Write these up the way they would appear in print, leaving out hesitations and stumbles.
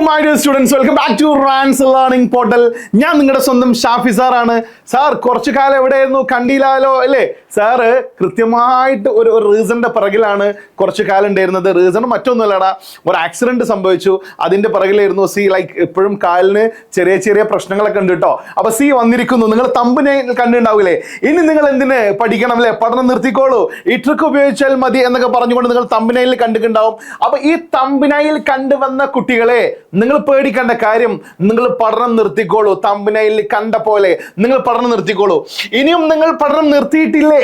my dear students, welcome back to Rans Learning Portal. ഞാൻ നിങ്ങളുടെ സ്വന്തം ഷാഫി സാറാണ്. സാർ കുറച്ചു കാലം എവിടെയായിരുന്നു, കണ്ടില്ലാലോ അല്ലേ? സാറ് കൃത്യമായിട്ട് ഒരു റീസണിന്റെ പിറകിലാണ് കുറച്ചു കാലം ഉണ്ടായിരുന്നത്. റീസൺ മറ്റൊന്നുമല്ലടാ, ഒരു ആക്സിഡന്റ് സംഭവിച്ചു, അതിന്റെ പിറകിലായിരുന്നു. എപ്പോഴും കാലിന് ചെറിയ ചെറിയ പ്രശ്നങ്ങളൊക്കെ ഉണ്ട് കേട്ടോ. അപ്പൊ വന്നിരിക്കുന്നു, നിങ്ങൾ തമ്പനയിൽ കണ്ടിട്ടുണ്ടാവില്ലേ? ഇനി നിങ്ങൾ എന്തിന് പഠിക്കണം അല്ലേ? പഠനം നിർത്തിക്കോളൂ, ഈ ട്രിക്ക് ഉപയോഗിച്ചാൽ മതി എന്നൊക്കെ പറഞ്ഞുകൊണ്ട് നിങ്ങൾ തമ്പനയിൽ കണ്ടിട്ടുണ്ടാവും. അപ്പൊ ഈ തമ്പനയിൽ കണ്ടുവന്ന കുട്ടികളെ നിങ്ങൾ പേടിക്കേണ്ട കാര്യം, നിങ്ങൾ പഠനം നിർത്തിക്കോളൂ. തമ്പനയിൽ കണ്ട പോലെ നിങ്ങൾ പഠനം നിർത്തിക്കോളൂ. ഇനിയും നിങ്ങൾ പഠനം നിർത്തിയിട്ടില്ലേ?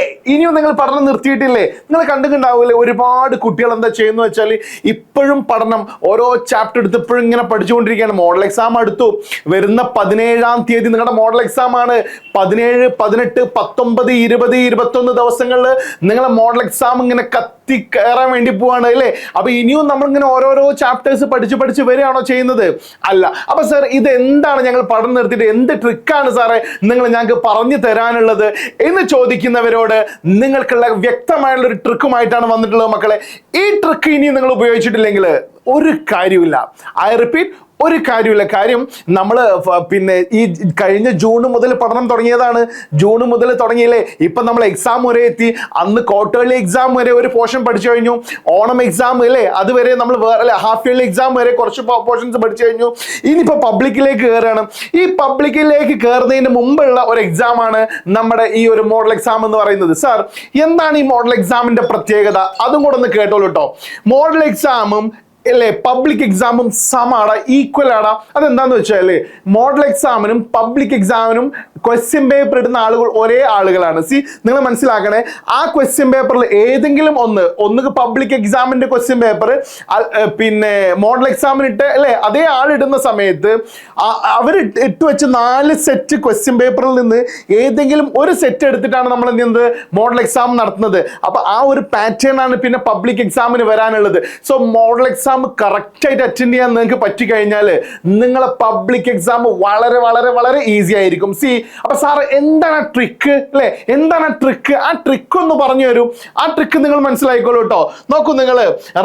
നിങ്ങൾ കണ്ടിട്ടുണ്ടാവില്ലേ ഒരുപാട് കുട്ടികൾ എന്താ ചെയ്യുന്ന വെച്ചാൽ ഇപ്പോഴും പഠനം ഓരോ ചാപ്റ്റർ എടുത്ത് ഇപ്പോഴും ഇങ്ങനെ പഠിച്ചുകൊണ്ടിരിക്കുകയാണ്. മോഡൽ എക്സാം അടുത്തു, വരുന്ന 17-ാം തീയതി നിങ്ങളുടെ മോഡൽ എക്സാം ആണ്. 17, 18, 19, 20, 21 ദിവസങ്ങളിൽ നിങ്ങളെ മോഡൽ എക്സാം ഇങ്ങനെ കത്തി കയറാൻ വേണ്ടി പോവാണ് അല്ലേ? അപ്പൊ ഇനിയും നമ്മളിങ്ങനെ ഓരോരോ ചാപ്റ്റേഴ്സ് പഠിച്ച് വരികയാണോ ചെയ്യുന്നത്? അല്ല. അപ്പൊ സാർ ഇത് എന്താണ് ഞങ്ങൾ പഠനം നിർത്തിയിട്ട് എന്ത് ട്രിക്കാണ് സാറേ നിങ്ങൾ ഞങ്ങൾക്ക് പറഞ്ഞു തരാനുള്ളത് എന്ന് ചോദിക്കുന്നവരോട് നിങ്ങൾക്കുള്ള വ്യക്തമായുള്ള ഒരു ട്രിക്കുമായിട്ടാണ് വന്നിട്ടുള്ളത് മക്കളെ. ഈ ട്രിക്ക് ഇനി നിങ്ങൾ ഉപയോഗിച്ചിട്ടില്ലെങ്കിൽ ഒരു കാര്യമില്ല. ഐ റിപ്പീറ്റ്, ഒരു കാര്യമില്ല. കാര്യം നമ്മൾ പിന്നെ ഈ കഴിഞ്ഞ ജൂൺ മുതൽ പഠനം തുടങ്ങിയതാണ്. ജൂൺ മുതൽ തുടങ്ങിയില്ലേ? ഇപ്പൊ നമ്മൾ എക്സാം വരെ എത്തി. അന്ന് ക്വാർട്ടർലി എക്സാം വരെ ഒരു പോർഷൻ പഠിച്ചു കഴിഞ്ഞു. ഓണം എക്സാം അല്ലേ, അതുവരെ നമ്മൾ വേറെ ഹാഫ് ഇയർലി എക്സാം വരെ കുറച്ച് പോർഷൻസ് പഠിച്ചു കഴിഞ്ഞു. ഇനിയിപ്പോ പബ്ലിക്കിലേക്ക് കയറുകയാണ്. ഈ പബ്ലിക്കിലേക്ക് കയറുന്നതിന് മുമ്പുള്ള ഒരു എക്സാം ആണ് നമ്മുടെ ഈ ഒരു മോഡൽ എക്സാം എന്ന് പറയുന്നത്. സാർ എന്താണ് ഈ മോഡൽ എക്സാമിന്റെ പ്രത്യേകത? അതും കൂടെ ഒന്ന് കേട്ടോളൂ കേട്ടോ. മോഡൽ എക്സാമും അല്ലേ പബ്ലിക് എക്സാമും സമാടാ, ഈക്വൽ ആടാ. അതെന്താന്ന് വെച്ചാല് മോഡൽ എക്സാമിനും പബ്ലിക് എക്സാമിനും ക്വസ്റ്റ്യൻ പേപ്പർ ഇടുന്ന ആളുകൾ ഒരേ ആളുകളാണ്. നിങ്ങൾ മനസ്സിലാക്കണേ, ആ ക്വസ്റ്റ്യൻ പേപ്പറിൽ ഏതെങ്കിലും ഒന്ന് പബ്ലിക് എക്സാമിന്റെ ക്വസ്റ്റ്യൻ പേപ്പർ പിന്നെ മോഡൽ എക്സാമിന് ഇട്ട് അല്ലേ അതേ ആളിടുന്ന സമയത്ത് അവർ ഇട്ട് വെച്ച് 4 സെറ്റ് ക്വസ്റ്റ്യൻ പേപ്പറിൽ നിന്ന് ഏതെങ്കിലും ഒരു സെറ്റ് എടുത്തിട്ടാണ് നമ്മൾ എന്ത് ചെയ്യുന്നത്, മോഡൽ എക്സാം നടത്തുന്നത്. അപ്പൊ ആ ഒരു പാറ്റേൺ ആണ് പിന്നെ പബ്ലിക് എക്സാമിന് വരാനുള്ളത്. സോ മോഡൽ എക്സാം കറക്റ്റ് ആയിട്ട് അറ്റൻഡ് ചെയ്യാൻ നിങ്ങൾക്ക് പറ്റിക്കഴിഞ്ഞാൽ നിങ്ങളെ പബ്ലിക് എക്സാം വളരെ വളരെ വളരെ ഈസി ആയിരിക്കും. അപ്പൊ സാർ എന്താണ് ട്രിക്ക് അല്ലെ? എന്താണ് ട്രിക്ക്? ആ ട്രിക്ക് ഒന്ന് പറഞ്ഞു തരും. ആ ട്രിക്ക് നിങ്ങൾ മനസ്സിലായിക്കോളൂ കേട്ടോ. നോക്കൂ, നിങ്ങൾ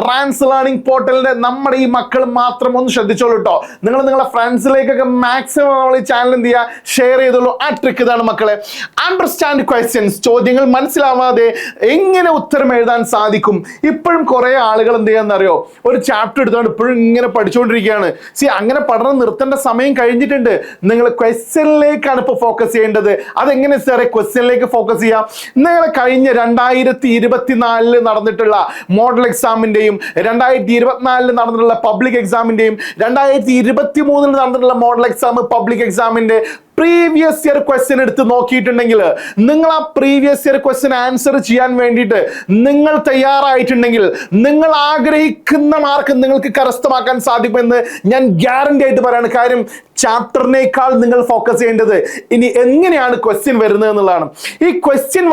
റാൻസ് ലേണിംഗ് പോർട്ടലിന്റെ നമ്മുടെ ഈ മക്കൾ മാത്രം ഒന്ന് ശ്രദ്ധിച്ചോളൂ കേട്ടോ. നിങ്ങളെ ഫ്രണ്ട്സിലേക്കൊക്കെ മാക്സിമം നമ്മൾ ഈ ചാനൽ എന്ത് ചെയ്യുക, ഷെയർ ചെയ്തോളൂ. ആ ട്രിക്ക് ഇതാണ് മക്കളെ. അണ്ടർസ്റ്റാൻഡ് ക്വസ്റ്റ്യൻസ്, ചോദ്യങ്ങൾ മനസ്സിലാവാതെ എങ്ങനെ ഉത്തരം എഴുതാൻ സാധിക്കും. ഇപ്പോഴും കുറെ ആളുകൾ എന്ത് ചെയ്യാന്നറിയോ, ഒരു ചാപ്റ്റർ എടുത്തുകൊണ്ട് ഇപ്പോഴും ഇങ്ങനെ പഠിച്ചുകൊണ്ടിരിക്കുകയാണ്. അങ്ങനെ പഠനം നിർത്തേണ്ട സമയം കഴിഞ്ഞിട്ടുണ്ട്. നിങ്ങൾ ക്വസ്റ്റ്യനിലേക്കാണ് ഇപ്പൊ ഫോക്കസ് ചെയ്യേണ്ടത്. അതെങ്ങനെ സാറേ ക്വസ്റ്റ്യനിലേക്ക് ഫോക്കസ് ചെയ്യാം? നിങ്ങൾ കഴിഞ്ഞ 2024 നടന്നിട്ടുള്ള മോഡൽ എക്സാമിന്റെയും 2024 നടന്നിട്ടുള്ള പബ്ലിക് എക്സാമിന്റെയും 2023 നടന്നിട്ടുള്ള മോഡൽ എക്സാം പബ്ലിക് എക്സാമിന്റെ പ്രീവിയസ് ഇയർ ക്വസ്റ്റ്യൻ എടുത്ത് നോക്കിയിട്ടുണ്ടെങ്കിൽ, നിങ്ങൾ ആ പ്രീവിയസ് ഇയർ ക്വസ്റ്റ്യൻ ആൻസർ ചെയ്യാൻ വേണ്ടിയിട്ട് നിങ്ങൾ തയ്യാറായിട്ടുണ്ടെങ്കിൽ നിങ്ങൾ ആഗ്രഹിക്കുന്ന മാർക്ക് നിങ്ങൾക്ക് കരസ്ഥമാക്കാൻ സാധിക്കുമെന്ന് ഞാൻ ഗ്യാരണ്ടി ആയിട്ട് പറയാണ്. കാര്യം ചാപ്റ്ററിനേക്കാൾ നിങ്ങൾ ഫോക്കസ് ചെയ്യേണ്ടത് ഇനി എങ്ങനെയാണ് ക്വസ്റ്റ്യൻ വരുന്നത് എന്നുള്ളതാണ്. ഈ ക്വസ്റ്റ്യൻ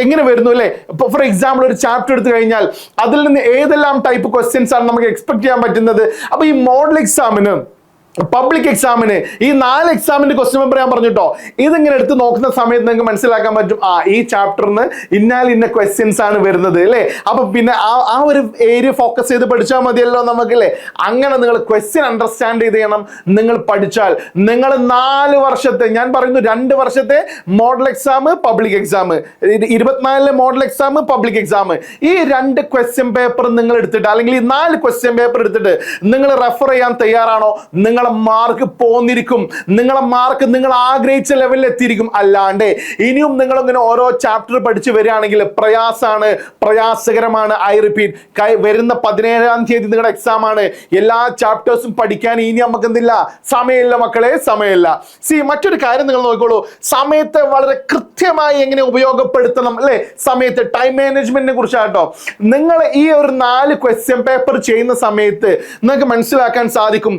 എങ്ങനെ വരുന്നു അല്ലേ? ഇപ്പൊ ഫോർ എക്സാമ്പിൾ ഒരു ചാപ്റ്റർ എടുത്തു കഴിഞ്ഞാൽ അതിൽ നിന്ന് ഏതെല്ലാം ടൈപ്പ് ക്വസ്റ്റ്യൻസ് ആണ് നമുക്ക് എക്സ്പെക്ട് ചെയ്യാൻ പറ്റുന്നത്. അപ്പൊ ഈ മോഡൽ എക്സാമിന് പബ്ലിക് എക്സാമിന് ഈ 4 എക്സാമിന്റെ ക്വസ്റ്റ്യൻ പേപ്പർ ഞാൻ പറഞ്ഞിട്ടോ, ഇതിങ്ങനെ എടുത്ത് നോക്കുന്ന സമയത്ത് നിങ്ങൾക്ക് മനസ്സിലാക്കാൻ പറ്റും ഈ ചാപ്റ്ററിന് ഇന്ന ക്വസ്റ്റ്യൻസ് ആണ് വരുന്നത് അല്ലേ. അപ്പൊ പിന്നെ ആ ഒരു ഏരിയ ഫോക്കസ് ചെയ്ത് പഠിച്ചാൽ മതിയല്ലോ നമുക്കല്ലേ. അങ്ങനെ നിങ്ങൾ ക്വസ്റ്റ്യൻ അണ്ടർസ്റ്റാൻഡ് ചെയ്യണം. നിങ്ങൾ പഠിച്ചാൽ നിങ്ങൾ 4 വർഷത്തെ, ഞാൻ പറയുന്നു 2 വർഷത്തെ model exam public exam, 24 model exam public exam, ഈ 2 ക്വസ്റ്റ്യൻ പേപ്പർ നിങ്ങൾ എടുത്തിട്ട് അല്ലെങ്കിൽ ഈ 4 ക്വസ്റ്റ്യൻ പേപ്പർ എടുത്തിട്ട് നിങ്ങൾ റെഫർ ചെയ്യാൻ തയ്യാറാണോ? നിങ്ങളെ മാർക്ക് പോന്നിരിക്കും. നിങ്ങളെ മാർക്ക് നിങ്ങൾ ആഗ്രഹിച്ച ലെവലിൽ എത്തിയിരിക്കും. അല്ലാണ്ട് ഇനിയും നിങ്ങൾ ഇങ്ങനെ ഓരോ ചാപ്റ്റർ പഠിച്ചു വരികയാണെങ്കിൽ പ്രയാസകരമാണ്. ഐ റിപ്പീറ്റ്, വരുന്ന 17-ാം തീയതി നിങ്ങളുടെ എക്സാം ആണ്. എല്ലാ ചാപ്റ്റേഴ്സും പഠിക്കാൻ ഇനി നമുക്ക് എന്തില്ല, സമയമില്ല മക്കളെ, സമയമില്ല. മറ്റൊരു കാര്യം നിങ്ങൾ നോക്കിക്കോളൂ, സമയത്തെ വളരെ കൃത്യമായി എങ്ങനെ ഉപയോഗപ്പെടുത്തണം അല്ലെ. സമയത്ത് ടൈം മാനേജ്മെന്റിനെ കുറിച്ചാട്ടോ. നിങ്ങൾ ഈ ഒരു 4 ക്വസ്റ്റ്യൻ പേപ്പർ ചെയ്യുന്ന സമയത്ത് നിങ്ങൾക്ക് മനസ്സിലാക്കാൻ സാധിക്കും.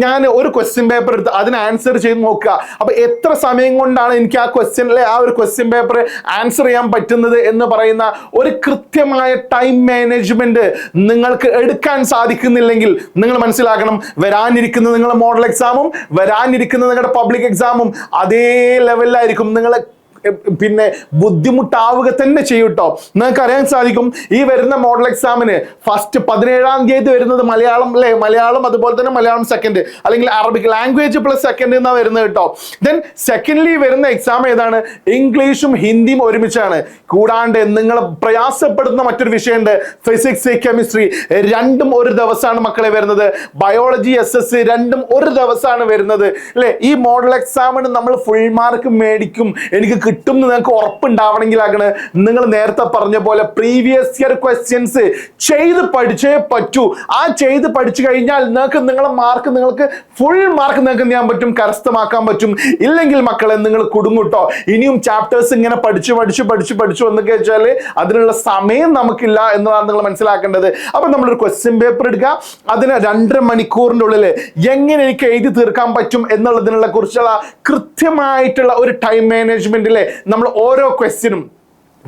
ഞാൻ ഒരു ക്വസ്റ്റ്യൻ പേപ്പർ എടുത്ത് അതിന് ആൻസർ ചെയ്ത് നോക്കുക. അപ്പൊ എത്ര സമയം കൊണ്ടാണ് എനിക്ക് ആ ക്വസ്റ്റ്യനിലെ ആ ഒരു ക്വസ്റ്റ്യൻ പേപ്പർ ആൻസർ ചെയ്യാൻ പറ്റുന്നത് എന്ന് പറയുന്ന ഒരു കൃത്യമായ ടൈം മാനേജ്മെന്റ് നിങ്ങൾക്ക് എടുക്കാൻ സാധിക്കുന്നില്ലെങ്കിൽ നിങ്ങൾ മനസ്സിലാക്കണം, വരാനിരിക്കുന്ന നിങ്ങളുടെ മോഡൽ എക്സാമും വരാനിരിക്കുന്ന നിങ്ങളുടെ പബ്ലിക് എക്സാമും അതേ ലെവലിലായിരിക്കും. നിങ്ങൾ പിന്നെ ബുദ്ധിമുട്ടാവുക തന്നെ ചെയ്യും കേട്ടോ. നിങ്ങൾക്ക് അറിയാൻ സാധിക്കും ഈ വരുന്ന മോഡൽ എക്സാമിന് ഫസ്റ്റ് 17-ാം തീയതി വരുന്നത് മലയാളം അല്ലെ, മലയാളം അതുപോലെ തന്നെ മലയാളം സെക്കൻഡ് അല്ലെങ്കിൽ അറബിക് ലാംഗ്വേജ് പ്ലസ് സെക്കൻഡ് എന്നാണ് വരുന്നത് കേട്ടോ. ദെൻ സെക്കൻഡ്ലി വരുന്ന എക്സാം ഏതാണ്? ഇംഗ്ലീഷും ഹിന്ദിയും ഒരുമിച്ചാണ്. കൂടാണ്ട് നിങ്ങൾ പ്രയാസപ്പെടുന്ന മറ്റൊരു വിഷയമുണ്ട്, ഫിസിക്സ് കെമിസ്ട്രി, രണ്ടും ഒരു ദിവസമാണ് മക്കളെ വരുന്നത്. ബയോളജി SS രണ്ടും ഒരു ദിവസമാണ് വരുന്നത് അല്ലെ. ഈ മോഡൽ എക്സാമിന് നമ്മൾ ഫുൾ മാർക്ക് മേടിക്കും, എനിക്ക് കിട്ടും എന്ന് നിങ്ങൾക്ക് ഉറപ്പുണ്ടാവണമെങ്കിലാണ് നിങ്ങൾ നേരത്തെ പറഞ്ഞ പോലെ പ്രീവിയസ് ഇയർ ക്വസ്റ്റ്യൻസ് ചെയ്ത് പഠിച്ചേ പറ്റൂ. ആ ചെയ്ത് പഠിച്ചു കഴിഞ്ഞാൽ നിങ്ങളെ മാർക്ക് നിങ്ങൾക്ക് ഫുൾ മാർക്ക് നിങ്ങൾക്ക് എന്ത് ചെയ്യാൻ പറ്റും? കരസ്ഥമാക്കാൻ പറ്റും. ഇല്ലെങ്കിൽ മക്കളെ നിങ്ങൾ കുടുങ്ങൂട്ടോ. ഇനിയും ചാപ്റ്റേഴ്സ് ഇങ്ങനെ പഠിച്ചു എന്നൊക്കെ വെച്ചാൽ അതിനുള്ള സമയം നമുക്കില്ല എന്നതാണ് നിങ്ങൾ മനസ്സിലാക്കേണ്ടത്. അപ്പൊ നമ്മളൊരു ക്വസ്റ്റ്യൻ പേപ്പർ എടുക്കുക, അതിന് 2.5 മണിക്കൂറിന്റെ ഉള്ളിൽ എങ്ങനെ എനിക്ക് എഴുതി തീർക്കാൻ പറ്റും എന്നുള്ളതിനുള്ള കുറിച്ചുള്ള കൃത്യമായിട്ടുള്ള ഒരു ടൈം മാനേജ്മെന്റിലെ നമ്മൾ ഓരോ ക്വസ്റ്റ്യനും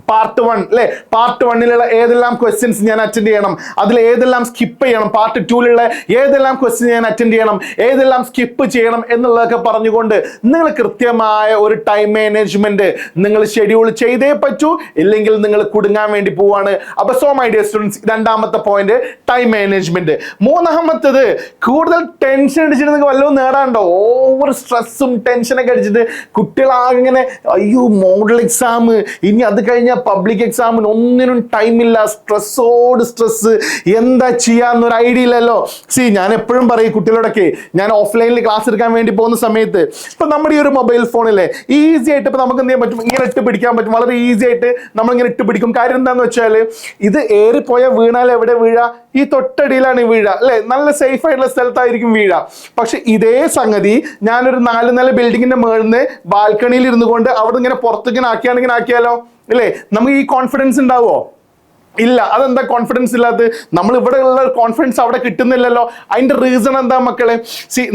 പാർട്ട് 1 അല്ലെ, പാർട്ട് 1 ഏതെല്ലാം ക്വസ്റ്റ്യൻസ് ഞാൻ അറ്റൻഡ് ചെയ്യണം, അതിൽ ഏതെല്ലാം സ്കിപ്പ് ചെയ്യണം, പാർട്ട് 2 ഏതെല്ലാം ക്വസ്റ്റ്യൻ ഞാൻ അറ്റൻഡ് ചെയ്യണം, ഏതെല്ലാം സ്കിപ്പ് ചെയ്യണം എന്നുള്ളതൊക്കെ പറഞ്ഞുകൊണ്ട് നിങ്ങൾ കൃത്യമായ ഒരു ടൈം മാനേജ്മെന്റ് നിങ്ങൾ ഷെഡ്യൂൾ ചെയ്തേ പറ്റൂ, ഇല്ലെങ്കിൽ നിങ്ങൾ കുടുങ്ങാൻ വേണ്ടി പോവാണ്. അപ്പൊ സോ മൈ ഡിയർ സ്റ്റുഡൻസ്, രണ്ടാമത്തെ പോയിന്റ് ടൈം മാനേജ്മെന്റ്. മൂന്നാമത്തത് കൂടുതൽ ടെൻഷൻ അടിച്ചിട്ട് നിങ്ങൾക്ക് വല്ലതും നേടാണ്ടോ? ഓവർ സ്ട്രെസ്സും ടെൻഷനൊക്കെ അടിച്ചിട്ട് കുട്ടികളാകെ ഇങ്ങനെ അയ്യോ മോഡൽ എക്സാം, ഇനി അത് കഴിഞ്ഞ പബ്ലിക് എക്സാമിന് ഒന്നിനും ടൈമില്ല, സ്ട്രെസ്സോട് സ്ട്രെസ്, എന്താ ചെയ്യാന്നൊരു ഐഡിയ ഇല്ലല്ലോ. ഞാൻ എപ്പോഴും പറയും കുട്ടികളോടൊക്കെ, ഞാൻ ഓഫ്ലൈനിൽ ക്ലാസ് എടുക്കാൻ വേണ്ടി പോകുന്ന സമയത്ത് ഇപ്പൊ നമ്മുടെ ഈ ഒരു മൊബൈൽ ഫോണിലെ ഈസി ആയിട്ട് ഇപ്പൊ നമുക്ക് എന്ത് ചെയ്യാൻ പറ്റും? ഇങ്ങനെ ഇട്ട് പിടിക്കാൻ പറ്റും, വളരെ ഈസി ആയിട്ട് നമ്മൾ ഇങ്ങനെ ഇട്ട് പിടിക്കും. കാര്യം എന്താന്ന് വെച്ചാൽ ഇത് ഏറിപ്പോയ വീണാൽ എവിടെ വീഴാ? ഈ തൊട്ടടിയിലാണ് വീഴ അല്ലെ, നല്ല സേഫ് ആയിട്ടുള്ള സ്ഥലത്തായിരിക്കും വീഴ. പക്ഷെ ഇതേ സംഗതി ഞാനൊരു 4 നില ബിൽഡിങ്ങിന്റെ മുകളിൽ നിന്ന് ബാൽക്കണിയിൽ ഇരുന്നു കൊണ്ട് അവിടെ ഇങ്ങനെ പുറത്തേക്ക് ആക്കിയാലോ അല്ലേ, നമുക്ക് ഈ കോൺഫിഡൻസ് ഉണ്ടാവോ? ഇല്ല. അതെന്താ കോൺഫിഡൻസ് ഇല്ലാത്ത? നമ്മൾ ഇവിടെ ഉള്ള കോൺഫിഡൻസ് അവിടെ കിട്ടുന്നില്ലല്ലോ. അതിന്റെ റീസൺ എന്താ മക്കളെ?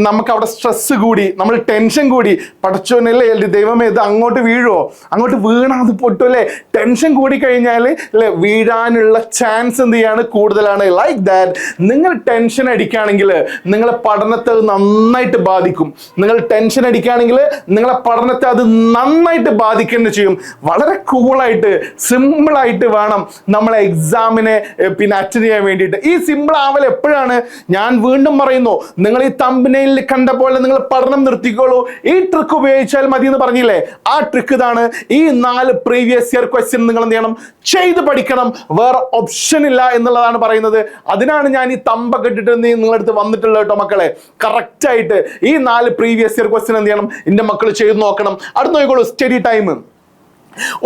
നമുക്ക് അവിടെ സ്ട്രെസ് കൂടി, നമ്മൾ ടെൻഷൻ കൂടി. പടച്ചോനല്ലേ ദൈവമേ ഇത് അങ്ങോട്ട് വീഴുവോ, അങ്ങോട്ട് വീണാ അത് പൊട്ടും അല്ലേ. ടെൻഷൻ കൂടി കഴിഞ്ഞാൽ അല്ലെ വീഴാനുള്ള ചാൻസ് എന്ത് ചെയ്യാണ്? കൂടുതലാണ്. ലൈക്ക് ദാറ്റ് നിങ്ങൾ ടെൻഷൻ അടിക്കുകയാണെങ്കിൽ നിങ്ങളെ പഠനത്തെ അത് നന്നായിട്ട് ബാധിക്കും. നിങ്ങൾ ടെൻഷൻ അടിക്കുകയാണെങ്കിൽ നിങ്ങളെ പഠനത്തെ അത് നന്നായിട്ട് ബാധിക്കുക ചെയ്യും. വളരെ കൂളായിട്ട് സിമ്പിളായിട്ട് വേണം നമ്മളെ എക്സാമിനെ പിന്നെ അറ്റൻഡ് ചെയ്യാൻ വേണ്ടിയിട്ട്. ഈ സിമ്പിൾ ആവൽ എപ്പോഴാണ്? ഞാൻ വീണ്ടും പറയുന്നു, നിങ്ങൾ ഈ തംബ്നെയിലിൽ കണ്ട പോലെ നിങ്ങൾ പഠനം നിർത്തിക്കോളൂ. ഈ ട്രിക്ക് ഉപയോഗിച്ചാൽ മതി എന്ന് പറഞ്ഞില്ലേ, ആ ട്രിക്ക് ഇതാണ്. ഈ 4 പ്രീവിയസ് ഇയർ ക്വസ്റ്റ്യൻ നിങ്ങൾ എന്ത് ചെയ്യണം? ചെയ്ത് പഠിക്കണം. വേറെ ഓപ്ഷൻ ഇല്ല എന്നുള്ളതാണ് പറയുന്നത്. അതിനാണ് ഞാൻ ഈ തമ്പൊക്കെ ഇട്ടിട്ട് നിങ്ങളടുത്ത് വന്നിട്ടുള്ളത് കേട്ടോ മക്കളെ. കറക്റ്റ് ആയിട്ട് ഈ 4 പ്രീവിയസ് ഇയർ ക്വസ്റ്റ്യൻ എന്ത് ചെയ്യണം? എന്റെ മക്കൾ ചെയ്ത് നോക്കണം. അടുത്ത് നോക്കിക്കോളൂ, സ്റ്റഡി ടൈം.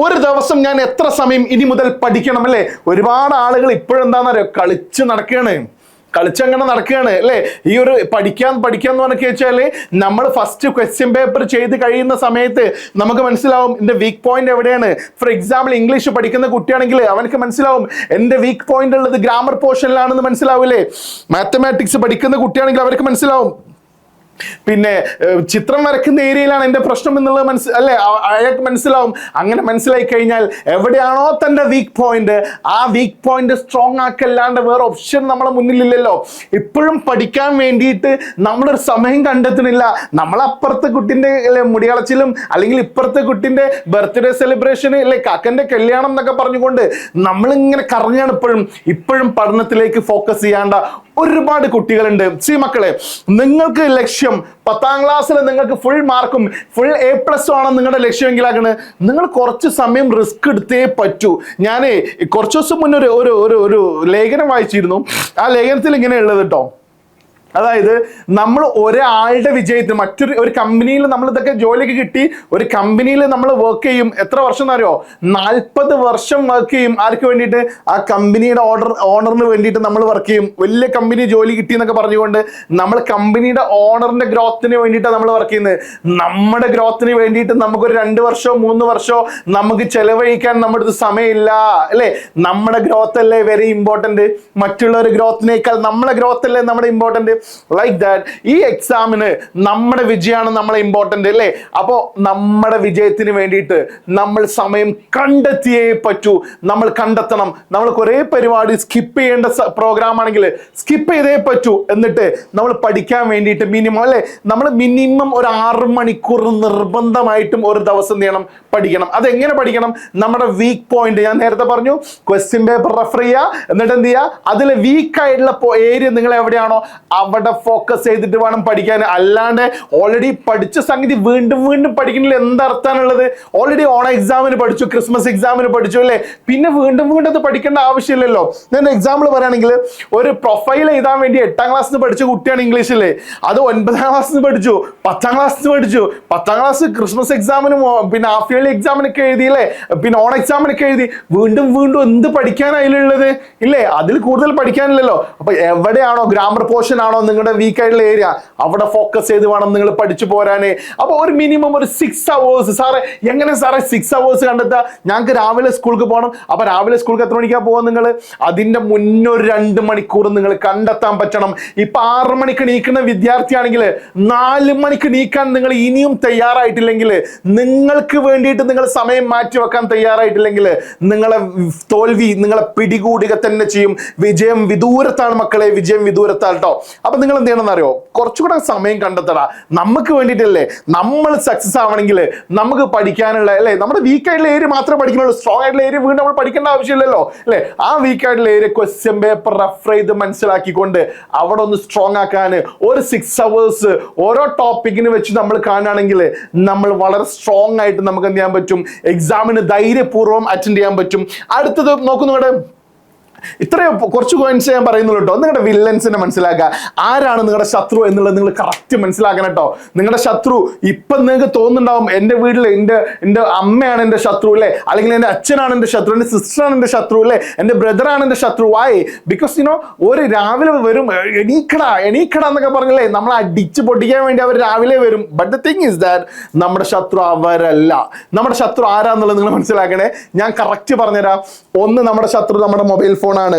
ഒരു ദിവസം ഞാൻ എത്ര സമയം ഇനി മുതൽ പഠിക്കണം അല്ലേ? ഒരുപാട് ആളുകൾ ഇപ്പോഴെന്താണെന്നറിയോ, കളിച്ചങ്ങനെ നടക്കുകയാണ് അല്ലേ. ഈ ഒരു പഠിക്കാന്ന് പറഞ്ഞൊക്കെ വെച്ചാൽ നമ്മൾ ഫസ്റ്റ് ക്വസ്റ്റ്യൻ പേപ്പർ ചെയ്ത് കഴിയുന്ന സമയത്ത് നമുക്ക് മനസ്സിലാവും എൻ്റെ വീക്ക് പോയിന്റ് എവിടെയാണ്. ഫോർ എക്സാമ്പിൾ ഇംഗ്ലീഷ് പഠിക്കുന്ന കുട്ടിയാണെങ്കിൽ അവനക്ക് മനസ്സിലാവും എൻ്റെ വീക്ക് പോയിന്റ് ഉള്ളത് ഗ്രാമർ പോർഷനിലാണെന്ന് മനസ്സിലാവില്ലേ. മാത്തമാറ്റിക്സ് പഠിക്കുന്ന കുട്ടിയാണെങ്കിൽ അവർക്ക് മനസ്സിലാവും പിന്നെ ചിത്രം വരയ്ക്കുന്ന ഏരിയയിലാണ് എൻ്റെ പ്രശ്നം എന്നുള്ളത് അയാൾക്ക് മനസ്സിലാവും. അങ്ങനെ മനസ്സിലായി കഴിഞ്ഞാൽ എവിടെയാണോ തൻ്റെ വീക്ക് പോയിന്റ്, ആ വീക്ക് പോയിന്റ് സ്ട്രോങ് ആക്കല്ലാണ്ട് വേറെ ഓപ്ഷൻ നമ്മളെ മുന്നിലില്ലല്ലോ. ഇപ്പോഴും പഠിക്കാൻ വേണ്ടിയിട്ട് നമ്മളൊരു സമയം കണ്ടെത്തുന്നില്ല. നമ്മളപ്പുറത്തെ കുട്ടിൻ്റെ മുടികളച്ചിലും അല്ലെങ്കിൽ ഇപ്പുറത്തെ കുട്ടിൻ്റെ ബർത്ത്ഡേ സെലിബ്രേഷന് അല്ലെ കാക്കൻ്റെ കല്യാണം എന്നൊക്കെ പറഞ്ഞുകൊണ്ട് നമ്മളിങ്ങനെ കറങ്ങാണ്. ഇപ്പോഴും പഠനത്തിലേക്ക് ഫോക്കസ് ചെയ്യാണ്ട ഒരുപാട് കുട്ടികളുണ്ട്. മക്കളെ, നിങ്ങൾക്ക് ലക്ഷ്യം 10ാം ക്ലാസ്സിൽ നിങ്ങൾക്ക് ഫുൾ മാർക്കും ഫുൾ A+ ആണ് നിങ്ങളുടെ ലക്ഷ്യമെങ്കിലാകണ് നിങ്ങൾ കുറച്ച് സമയം റിസ്ക് എടുത്തേ പറ്റൂ. ഞാൻ കുറച്ച് ദിവസം മുന്നേ ഒരു ലേഖനം വായിച്ചിരുന്നു. ആ ലേഖനത്തിൽ ഇങ്ങനെയുള്ളത് കേട്ടോ, അതായത് നമ്മൾ ഒരാളുടെ വിജയത്തിന് ഒരു കമ്പനിയിൽ നമ്മൾ ഇതൊക്കെ ജോലിക്ക് കിട്ടി ഒരു കമ്പനിയിൽ നമ്മൾ വർക്ക് ചെയ്യും. എത്ര വർഷം എന്നറിയോ? 40 വർഷം വർക്ക് ചെയ്യും. ആർക്ക് വേണ്ടിയിട്ട്? ആ കമ്പനിയുടെ ഓണറിന് വേണ്ടിയിട്ട് നമ്മൾ വർക്ക് ചെയ്യും. വലിയ കമ്പനി ജോലി കിട്ടി എന്നൊക്കെ പറഞ്ഞുകൊണ്ട് നമ്മൾ കമ്പനിയുടെ ഓണറിന്റെ ഗ്രോത്തിന് വേണ്ടിയിട്ടാണ് നമ്മൾ വർക്ക് ചെയ്യുന്നത്. നമ്മുടെ ഗ്രോത്തിന് വേണ്ടിയിട്ട് നമുക്കൊരു 2 വർഷമോ 3 വർഷമോ നമുക്ക് ചെലവഴിക്കാൻ നമ്മുടെ അടുത്ത് സമയമില്ല അല്ലേ. നമ്മുടെ ഗ്രോത്ത് അല്ലേ വെരി ഇമ്പോർട്ടന്റ്. മറ്റുള്ളവരുടെ ഗ്രോത്തിനേക്കാൾ നമ്മളെ ഗ്രോത്ത് അല്ലേ നമ്മുടെ ഇമ്പോർട്ടന്റ്. ലൈക്ക് ദാറ്റ് ഈ എക്സാമിന് നമ്മുടെ വിജയമാണ് നമ്മളെ ഇമ്പോർട്ടന്റ് അല്ലേ. അപ്പോൾ നമ്മുടെ വിജയത്തിന് വേണ്ടിയിട്ട് നമ്മൾ സമയം കണ്ടെത്തിയേ പറ്റൂ. നമ്മൾ കണ്ടെത്തണം. നമ്മൾ കുറേ പരിപാടി സ്കിപ്പ് ചെയ്യേണ്ട പ്രോഗ്രാം ആണെങ്കിൽ സ്കിപ്പ് ചെയ്തേ പറ്റൂ. എന്നിട്ട് നമ്മൾ പഠിക്കാൻ വേണ്ടിയിട്ട് മിനിമം അല്ലെ, നമ്മൾ മിനിമം ഒരു 6 മണിക്കൂർ നിർബന്ധമായിട്ടും ഒരു ദിവസം ചെയ്യണം പഠിക്കണം. അതെങ്ങനെ പഠിക്കണം? നമ്മുടെ വീക്ക് പോയിന്റ് ഞാൻ നേരത്തെ പറഞ്ഞു, ക്വസ്റ്റ്യൻ പേപ്പർ റെഫർ ചെയ്യുക. എന്നിട്ട് എന്ത് ചെയ്യുക, അതിൽ വീക്ക് ആയിട്ടുള്ള ഏരിയ നിങ്ങൾ എവിടെയാണോ അവിടെ ഫോക്കസ് ചെയ്തിട്ട് വേണം പഠിക്കാൻ. അല്ലാണ്ട് ഓൾറെഡി പഠിച്ച സംഗതി വീണ്ടും വീണ്ടും പഠിക്കണില്ല എന്തർത്ഥാനുള്ളത്? ഓൾറെഡി ഓണ എക്സാമിന് പഠിച്ചു, ക്രിസ്മസ് എക്സാമിന് പഠിച്ചു അല്ലേ, പിന്നെ വീണ്ടും വീണ്ടും അത് പഠിക്കേണ്ട ആവശ്യമില്ലല്ലോ. ഞാൻ എക്സാമ്പിൾ പറയുകയാണെങ്കിൽ, ഒരു പ്രൊഫൈൽ എഴുതാൻ വേണ്ടി 8ാം ക്ലാസ്സിൽ പഠിച്ച കുട്ടിയാണ് ഇംഗ്ലീഷിലെ, അത് 9ാം ക്ലാസ്സിൽ പഠിച്ചു, 10ാം ക്ലാസ്സിൽ പഠിച്ചു. 10ാം ക്ലാസ് ക്രിസ്മസ് എക്സാമിനും പിന്നെ ഹാഫ് ഇയർലി എക്സാമിനൊക്കെ എഴുതിയില്ലേ, പിന്നെ ഓൺ എക്സാമിനൊക്കെ എഴുതി. വീണ്ടും വീണ്ടും എന്ത് പഠിക്കാനാണ് അതിലുള്ളത് ഇല്ലേ? അതിൽ കൂടുതൽ പഠിക്കാനില്ലല്ലോ. അപ്പൊ എവിടെയാണോ ഗ്രാമർ പോർഷൻ ആണോ നിങ്ങളുടെ വീക്ക് ആയിട്ടുള്ള ഏരിയ, അവിടെ ഫോക്കസ് ചെയ്ത് വേണം നിങ്ങൾ പഠിച്ചു പോരാനേ. അപ്പൊ ഒരു മിനിമം ഒരു 6 hours. സാറേ എങ്ങനെ സാറേ 6 hours കണ്ടെത്താ? ഞങ്ങൾക്ക് രാവിലെ സ്കൂൾക്ക് പോകണം. അപ്പൊ രാവിലെ സ്കൂൾക്ക് എത്ര മണിക്കാ പോകാൻ നിങ്ങൾ? അതിന്റെ മുന്നേ ഒരു 2 മണിക്കൂർ നിങ്ങൾ കണ്ടെത്താൻ പറ്റണം. ഇപ്പൊ 6 മണിക്ക് നീക്കുന്ന വിദ്യാർത്ഥിയാണെങ്കിൽ 4 മണിക്ക് നീക്കാൻ നിങ്ങൾ ഇനിയും തയ്യാറായിട്ടില്ലെങ്കിൽ, നിങ്ങൾക്ക് വേണ്ടിയിട്ട് നിങ്ങൾ സമയം മാറ്റി വെക്കാൻ തയ്യാറായിട്ടില്ലെങ്കിൽ, നിങ്ങളെ തോൽവി നിങ്ങളെ പിടികൂടുക തന്നെ ചെയ്യും. വിജയം വിദൂരത്താണ് മക്കളെ, വിജയം വിദൂരത്താണ് കേട്ടോ. അപ്പൊ നിങ്ങൾ എന്ത് ചെയ്യണമെന്ന് അറിയോ? കുറച്ചുകൂടെ സമയം കണ്ടെത്തടാ. നമുക്ക് വേണ്ടിയിട്ടല്ലേ നമ്മൾ സക്സസ് ആവണമെങ്കിൽ നമുക്ക് പഠിക്കാനുള്ള അല്ലേ, നമ്മുടെ വീക്ക് ആയിട്ടുള്ള ഏരിയ മാത്രമേ പഠിക്കുന്നുള്ളൂ. സ്ട്രോങ് ആയിട്ടുള്ള ഏരിയ വീണ്ടും നമ്മൾ പഠിക്കേണ്ട ആവശ്യമില്ലല്ലോ അല്ലെ. ആ വീക്ക് ആയിട്ടുള്ള ഏരിയ ക്വസ്റ്റ്യൻ പേപ്പർ റെഫർ ചെയ്ത് മനസ്സിലാക്കിക്കൊണ്ട് അവിടെ ഒന്ന് സ്ട്രോങ് ആക്കാൻ ഒരു 6 hours ഓരോ ടോപ്പിക്കിന് വെച്ച് നമ്മൾ കാണുകയാണെങ്കിൽ നമ്മൾ വളരെ സ്ട്രോങ് ആയിട്ട് നമുക്ക് എന്ത് ചെയ്യാൻ പറ്റും? എക്സാമിന് ധൈര്യപൂർവ്വം അറ്റൻഡ് ചെയ്യാൻ പറ്റും. അടുത്തത് നോക്കുന്നുവിടെ, ഇത്രയും കുറച്ച് പോയിന്റ്സ് ഞാൻ പറയുന്നുള്ളൂ കേട്ടോ. നിങ്ങളുടെ വില്ലൻസിനെ മനസ്സിലാക്കുക. ആരാണ് നിങ്ങളുടെ ശത്രു എന്നുള്ളത് നിങ്ങൾ കറക്റ്റ് മനസ്സിലാക്കണം കേട്ടോ. നിങ്ങളുടെ ശത്രു ഇപ്പം നിങ്ങൾക്ക് തോന്നുന്നുണ്ടാവും, എൻ്റെ വീട്ടിൽ എൻ്റെ അമ്മയാണ് എൻ്റെ ശത്രു അല്ലേ, അല്ലെങ്കിൽ എൻ്റെ അച്ഛനാണ് എൻ്റെ ശത്രു, എൻ്റെ സിസ്റ്ററാണ് എൻ്റെ ശത്രു അല്ലേ, എൻ്റെ ബ്രദറാണ് എൻ്റെ ശത്രു. വായി ബിക്കോസ് യുനോ ഒരു രാവിലെ വരും, എണീക്കടാ എന്നൊക്കെ പറഞ്ഞല്ലേ, നമ്മൾ അടിച്ച് പൊട്ടിക്കാൻ വേണ്ടി അവർ രാവിലെ വരും. But the thing is that നമ്മുടെ ശത്രു അവരല്ല. നമ്മുടെ ശത്രു ആരാന്നുള്ളത് നിങ്ങൾ മനസ്സിലാക്കണേ. ഞാൻ കറക്റ്റ് പറഞ്ഞുതരാം. ഒന്ന്, നമ്മുടെ ശത്രു നമ്മുടെ മൊബൈൽ ഫോൺ ആണ്.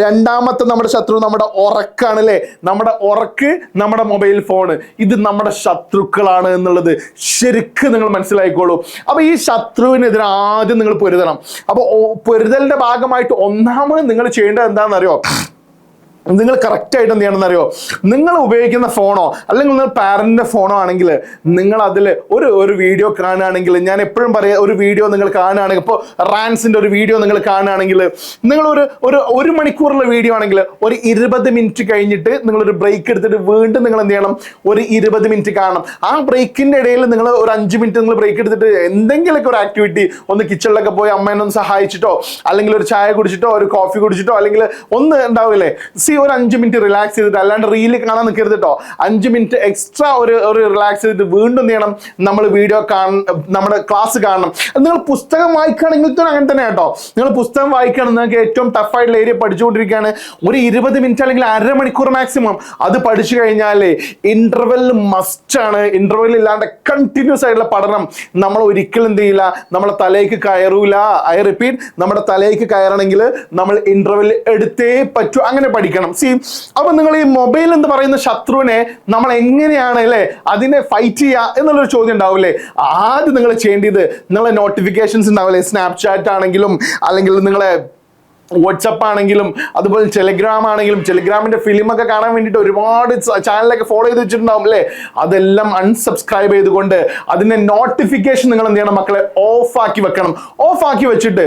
രണ്ടാമത്തെ നമ്മുടെ ശത്രു നമ്മുടെ ഉറക്കാണ് അല്ലേ. നമ്മുടെ ഉറക്ക്, നമ്മുടെ മൊബൈൽ ഫോൺ, ഇത് നമ്മുടെ ശത്രുക്കളാണ് എന്നുള്ളത് ശരിക്കും നിങ്ങൾ മനസ്സിലാക്കിക്കോളൂ. അപ്പൊ ഈ ശത്രുവിനെതിരെ ആദ്യം നിങ്ങൾ പൊരുതണം. അപ്പൊ പൊരുതലിന്റെ ഭാഗമായിട്ട് ഒന്നാമത് നിങ്ങൾ ചെയ്യേണ്ടത് എന്താണെന്നറിയോ? നിങ്ങൾ കറക്റ്റായിട്ട് എന്ത് ചെയ്യണമെന്ന് അറിയോ? നിങ്ങൾ ഉപയോഗിക്കുന്ന ഫോണോ അല്ലെങ്കിൽ നിങ്ങൾ പാരന്റിന്റെ ഫോണോ ആണെങ്കിൽ നിങ്ങൾ അതിൽ ഒരു വീഡിയോ കാണുകയാണെങ്കിൽ, ഞാൻ എപ്പോഴും പറയാം, ഒരു വീഡിയോ നിങ്ങൾ കാണുകയാണെങ്കിൽ, ഇപ്പോൾ റാൻസിന്റെ ഒരു വീഡിയോ നിങ്ങൾ കാണുകയാണെങ്കിൽ, നിങ്ങൾ ഒരു മണിക്കൂറുള്ള വീഡിയോ ആണെങ്കിൽ ഒരു 20 മിനിറ്റ് കഴിഞ്ഞിട്ട് നിങ്ങളൊരു ബ്രേക്ക് എടുത്തിട്ട് വീണ്ടും നിങ്ങൾ എന്ത് ചെയ്യണം? ഒരു 20 മിനിറ്റ് കാണണം. ആ ബ്രേക്കിന്റെ ഇടയിൽ നിങ്ങൾ ഒരു 5 മിനിറ്റ് നിങ്ങൾ ബ്രേക്ക് എടുത്തിട്ട് എന്തെങ്കിലുമൊക്കെ ഒരു ആക്ടിവിറ്റി, ഒന്ന് കിച്ചണിലൊക്കെ പോയി അമ്മേനെ ഒന്ന് സഹായിച്ചിട്ടോ, അല്ലെങ്കിൽ ഒരു ചായ കുടിച്ചിട്ടോ, ഒരു കോഫി കുടിച്ചിട്ടോ, അല്ലെങ്കിൽ ഒന്ന് ഉണ്ടാവില്ലേ, ഒരു 5 മിനിറ്റ് റിലാക്സ് ചെയ്തിട്ട്, അല്ലാണ്ട് റീല് കാണാൻ നിൽക്കരുത് കേട്ടോ. 5 മിനിറ്റ് എക്സ്ട്രാ ഒരു റിലാക്സ് ചെയ്തിട്ട് വീണ്ടും എന്ത് ചെയ്യണം? നമ്മൾ വീഡിയോ നമ്മുടെ ക്ലാസ് കാണണം. നിങ്ങൾ പുസ്തകം വായിക്കുകയാണെങ്കിൽ അങ്ങനെ തന്നെ കേട്ടോ. നിങ്ങൾ പുസ്തകം വായിക്കണം, നിങ്ങൾക്ക് ഏറ്റവും ടഫ് ആയിട്ടുള്ള ഏരിയ പഠിച്ചുകൊണ്ടിരിക്കുകയാണ്, ഒരു 20 മിനിറ്റ് അല്ലെങ്കിൽ അരമണിക്കൂർ മാക്സിമം അത് പഠിച്ചു കഴിഞ്ഞാലേ ഇന്റർവെൽ മസ്റ്റ് ആണ്. ഇന്റർവെൽ ഇല്ലാണ്ട് കണ്ടിന്യൂസ് ആയിട്ടുള്ള പഠനം നമ്മൾ ഒരിക്കലും എന്ത് ചെയ്യില്ല, നമ്മളെ തലേക്ക് കയറൂല. ഐ റിപ്പീറ്റ്, നമ്മുടെ തലേക്ക് കയറണമെങ്കിൽ നമ്മൾ ഇന്റർവെൽ എടുത്തേ പറ്റൂ. അങ്ങനെ പഠിക്കണം. അപ്പൊ നിങ്ങൾ ഈ മൊബൈൽ എന്ന് പറയുന്ന ശത്രുവിനെ നമ്മൾ എങ്ങനെയാണ് അല്ലെ അതിനെ ഫൈറ്റ് ചെയ്യുക എന്നുള്ളൊരു ചോദ്യം ഉണ്ടാവില്ലേ. ആദ്യം നിങ്ങൾ ചെയ്യേണ്ടത്, നിങ്ങളെ നോട്ടിഫിക്കേഷൻസ് ഉണ്ടാവില്ലേ, സ്നാപ്ചാറ്റ് ആണെങ്കിലും അല്ലെങ്കിൽ നിങ്ങളെ വാട്സപ്പ് ആണെങ്കിലും അതുപോലെ ടെലിഗ്രാം ആണെങ്കിലും, ടെലിഗ്രാമിന്റെ ഫിലിമൊക്കെ കാണാൻ വേണ്ടിയിട്ട് ഒരുപാട് ചാനലൊക്കെ ഫോളോ ചെയ്ത് വെച്ചിട്ടുണ്ടാവും അല്ലേ, അതെല്ലാം അൺസബ്സ്ക്രൈബ് ചെയ്തുകൊണ്ട് അതിന്റെ നോട്ടിഫിക്കേഷൻ നിങ്ങൾ എന്ത് ചെയ്യണം മക്കളെ? ഓഫ് ആക്കി വെക്കണം. ഓഫ് ആക്കി വെച്ചിട്ട്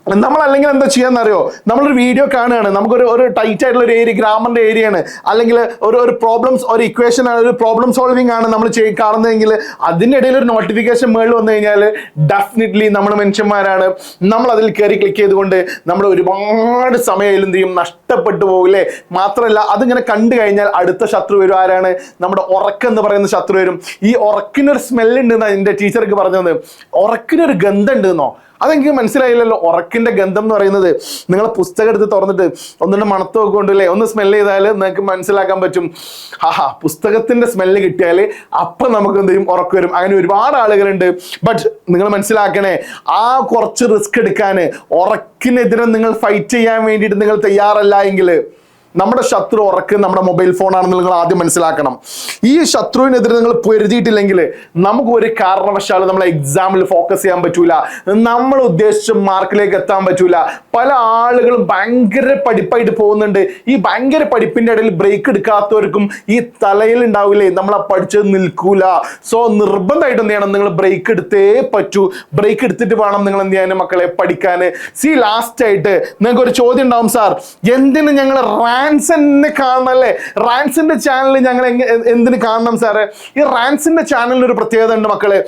നമ്മൾ അല്ലെങ്കിൽ എന്താ ചെയ്യാന്നറിയോ? നമ്മളൊരു വീഡിയോ കാണുകയാണ്, നമുക്കൊരു ടൈറ്റ് ആയിട്ടുള്ള ഒരു ഏരിയ, ഗ്രാമറിന്റെ ഏരിയ ആണ്, അല്ലെങ്കിൽ ഒരു പ്രോബ്ലംസ്, ഒരു ഇക്വേഷൻ ആണ്, ഒരു പ്രോബ്ലം സോൾവിങ് ആണ് നമ്മൾ കാണുന്നതെങ്കിൽ അതിൻ്റെ ഇടയിൽ ഒരു നോട്ടിഫിക്കേഷൻ മേളിൽ വന്നു കഴിഞ്ഞാൽ ഡെഫിനറ്റ്ലി നമ്മൾ മനുഷ്യന്മാരാണ്, നമ്മൾ അതിൽ കയറി ക്ലിക്ക് ചെയ്തുകൊണ്ട് നമ്മുടെ ഒരുപാട് സമയം എന്ത് ചെയ്യും? നഷ്ടപ്പെട്ടു പോകില്ലേ. മാത്രമല്ല അതിങ്ങനെ കണ്ടു കഴിഞ്ഞാൽ അടുത്ത ശത്രു വരും. ആരാണ്? നമ്മുടെ ഉറക്കം എന്ന് പറയുന്ന ശത്രു വരും. ഈ ഉറക്കിനൊരു സ്മെല്ലുണ്ടെന്നാണ് എൻ്റെ ടീച്ചർക്ക് പറഞ്ഞത്. ഉറക്കിനൊരു ഗന്ധം ഉണ്ടെന്നോ? അതെനിക്ക് മനസ്സിലായില്ലല്ലോ. ഉറക്കിന്റെ ഗന്ധം എന്ന് പറയുന്നത് നിങ്ങൾ പുസ്തകം എടുത്ത് തുറന്നിട്ട് ഒന്നിന്റെ മണത്തൊക്കെ കൊണ്ടല്ലേ ഒന്ന് സ്മെല്ല് ചെയ്താൽ നിങ്ങൾക്ക് മനസ്സിലാക്കാൻ പറ്റും. പുസ്തകത്തിന്റെ സ്മെല്ല് കിട്ടിയാൽ അപ്പം നമുക്ക് എന്ത് ചെയ്യും? ഉറക്കം വരും. അങ്ങനെ ഒരുപാട് ആളുകളുണ്ട്. ബട്ട് നിങ്ങൾ മനസ്സിലാക്കണേ, ആ കുറച്ച് റിസ്ക് എടുക്കാൻ, ഉറക്കിനെതിരെ നിങ്ങൾ ഫൈറ്റ് ചെയ്യാൻ വേണ്ടിയിട്ട് നിങ്ങൾ തയ്യാറല്ല എങ്കിൽ നമ്മുടെ ശത്രു ഉറക്ക് നമ്മുടെ മൊബൈൽ ഫോൺ ആണെന്ന് നിങ്ങൾ ആദ്യം മനസ്സിലാക്കണം. ഈ ശത്രുവിനെതിരെ നിങ്ങൾ പൊരുതിയിട്ടില്ലെങ്കിൽ നമുക്ക് ഒരു കാരണവശാലും നമ്മളെ എക്സാമിൽ ഫോക്കസ് ചെയ്യാൻ പറ്റൂല, നമ്മൾ ഉദ്ദേശിച്ച മാർക്കിലേക്ക് എത്താൻ പറ്റൂല. പല ആളുകളും ഭയങ്കര പഠിപ്പായിട്ട് പോകുന്നുണ്ട്, ഈ ഭയങ്കര പഠിപ്പിന്റെ ഇടയിൽ ബ്രേക്ക് എടുക്കാത്തവർക്കും ഈ തലയിൽ ഉണ്ടാവില്ലേ നമ്മൾ ആ പഠിച്ചത് നിൽക്കൂല. സോ നിർബന്ധമായിട്ട് എന്ത് ചെയ്യണം, നിങ്ങൾ ബ്രേക്ക് എടുത്തേ പറ്റൂ. ബ്രേക്ക് എടുത്തിട്ട് വേണം നിങ്ങൾ എന്ത് ചെയ്യാൻ മക്കളെ പഠിക്കാൻ. സി ലാസ്റ്റ് ആയിട്ട് നിങ്ങൾക്ക് ഒരു ചോദ്യം ഉണ്ടാവും, സാർ എന്തിന് ഞങ്ങൾ റാൻസനെ കാണണം അല്ലേ, റാൻസിന്റെ ചാനൽ ഞങ്ങൾ എന്തിന് കാണണം സാറേ? ഈ റാൻസിന്റെ ചാനലിന് ഒരു പ്രത്യേകത ഉണ്ട് മക്കളെ.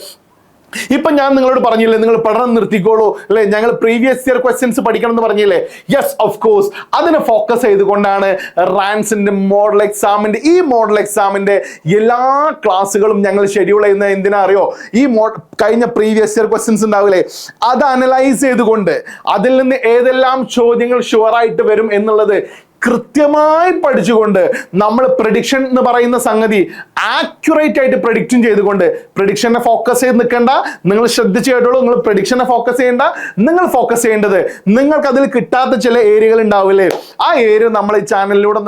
ഇപ്പൊ ഞാൻ നിങ്ങളോട് പറഞ്ഞില്ലേ, നിങ്ങൾ പഠനം നിർത്തിക്കോളൂ അല്ലെ, ഞങ്ങൾ പ്രീവിയസ് ഇയർ ക്വസ്റ്റ്യൻസ് പഠിക്കണം എന്ന് പറഞ്ഞില്ലേ? Yes, of course. അതിനെ ഫോക്കസ് ചെയ്തുകൊണ്ടാണ് റാൻസിന്റെ മോഡൽ എക്സാമിന്റെ എല്ലാ ക്ലാസ്സുകളും ഞങ്ങൾ ഷെഡ്യൂൾ ചെയ്യുന്നത്. എന്തിനാ അറിയോ? ഈ കഴിഞ്ഞ പ്രീവിയസ് ഇയർ ക്വസ്റ്റ്യൻസ് ഉണ്ടാവില്ലേ, അത് അനലൈസ് ചെയ്തുകൊണ്ട് അതിൽ നിന്ന് ഏതെല്ലാം ചോദ്യങ്ങൾ ഷുവറായിട്ട് വരും എന്നുള്ളത് കൃത്യമായി പഠിച്ചുകൊണ്ട് നമ്മൾ പ്രഡിക്ഷൻ എന്ന് പറയുന്ന സംഗതി ആക്യുറേറ്റ് ആയിട്ട് പ്രഡിക്ഷൻ ചെയ്തുകൊണ്ട്, പ്രഡിക്ഷനെ ഫോക്കസ് ചെയ്ത് നിൽക്കേണ്ട, നിങ്ങൾ ശ്രദ്ധിച്ചു കേട്ടോളൂ, നിങ്ങൾ പ്രഡിക്ഷനെ ഫോക്കസ് ചെയ്യേണ്ട. നിങ്ങൾ ഫോക്കസ് ചെയ്യേണ്ടത് നിങ്ങൾക്ക് അതിൽ കിട്ടാത്ത ചില ഏരിയകൾ ഉണ്ടാവില്ലേ, ആ ഏരിയ നമ്മൾ ഈ ചാനലിലൂടെ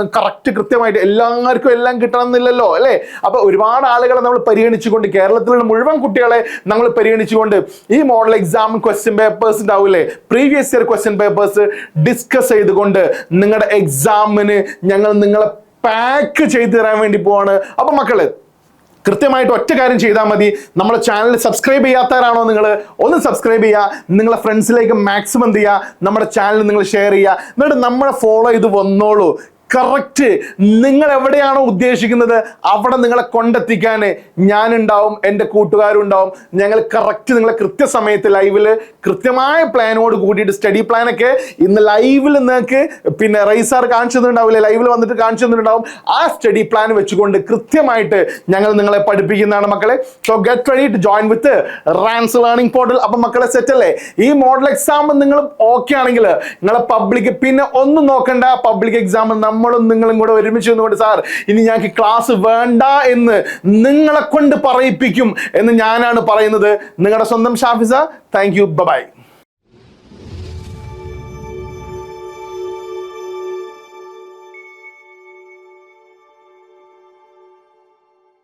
കൃത്യമായിട്ട് എല്ലാവർക്കും എല്ലാം കിട്ടണമെന്നില്ലല്ലോ അല്ലേ. അപ്പൊ ഒരുപാട് ആളുകളെ നമ്മൾ പരിഗണിച്ചുകൊണ്ട്, കേരളത്തിലുള്ള മുഴുവൻ കുട്ടികളെ നമ്മൾ പരിഗണിച്ചുകൊണ്ട് ഈ മോഡൽ എക്സാം ക്വസ്റ്റ്യൻ പേപ്പേഴ്സ് ഉണ്ടാവില്ലേ, previous year question papers discuss ചെയ്തുകൊണ്ട് നിങ്ങളുടെ എക്സാമിന് ഞങ്ങൾ നിങ്ങളെ പാക്ക് ചെയ്ത് തരാൻ വേണ്ടി പോവാണ്. അപ്പൊ മക്കള് കൃത്യമായിട്ട് ഒറ്റ കാര്യം ചെയ്താൽ മതി. നമ്മുടെ ചാനൽ സബ്സ്ക്രൈബ് ചെയ്യാത്തവരാണോ നിങ്ങൾ, ഒന്ന് സബ്സ്ക്രൈബ് ചെയ്യുക, നിങ്ങളെ ഫ്രണ്ട്സിലേക്ക് മാക്സിമം എന്ത് ചെയ്യുക, നമ്മുടെ ചാനൽ നിങ്ങൾ ഷെയർ ചെയ്യുക, എന്നിട്ട് നമ്മളെ ഫോളോ ചെയ്ത് വന്നോളൂ. കറക്റ്റ് നിങ്ങൾ എവിടെയാണോ ഉദ്ദേശിക്കുന്നത് അവിടെ നിങ്ങളെ കൊണ്ടെത്തിക്കാൻ ഞാനുണ്ടാവും, എൻ്റെ കൂട്ടുകാരും ഉണ്ടാവും. ഞങ്ങൾ കറക്റ്റ് നിങ്ങളെ കൃത്യസമയത്ത് ലൈവില് കൃത്യമായ പ്ലാനോട് കൂടിയിട്ട്, സ്റ്റഡി പ്ലാനൊക്കെ ഇന്ന് ലൈവിൽ നിങ്ങൾക്ക് പിന്നെ റൈസാർ കാണിച്ചു തന്നിട്ടുണ്ടാവില്ലേ, ലൈവിൽ വന്നിട്ട് കാണിച്ചു തന്നിട്ടുണ്ടാവും. ആ സ്റ്റഡി പ്ലാൻ വെച്ചുകൊണ്ട് കൃത്യമായിട്ട് ഞങ്ങൾ നിങ്ങളെ പഠിപ്പിക്കുന്നതാണ് മക്കളെ. So get ready to join with Ran's learning portal. അപ്പൊ മക്കളെ സെറ്റ് അല്ലേ? ഈ മോഡൽ എക്സാം നിങ്ങൾ ഓക്കെ ആണെങ്കിൽ നിങ്ങളെ പബ്ലിക് പിന്നെ ഒന്നും നോക്കണ്ട, പബ്ലിക് എക്സാം നമ്മളും നിങ്ങളും കൂടെ ഒരുമിച്ച് നിന്നുകൊണ്ട് സാർ ഇനി ഞങ്ങൾക്ക് ക്ലാസ് വേണ്ട എന്ന് നിങ്ങളെ കൊണ്ട് പറയിപ്പിക്കും എന്ന് ഞാനാണ് പറയുന്നത്. നിങ്ങളുടെ സ്വന്തം ഷാഫിസ. Thank you, by.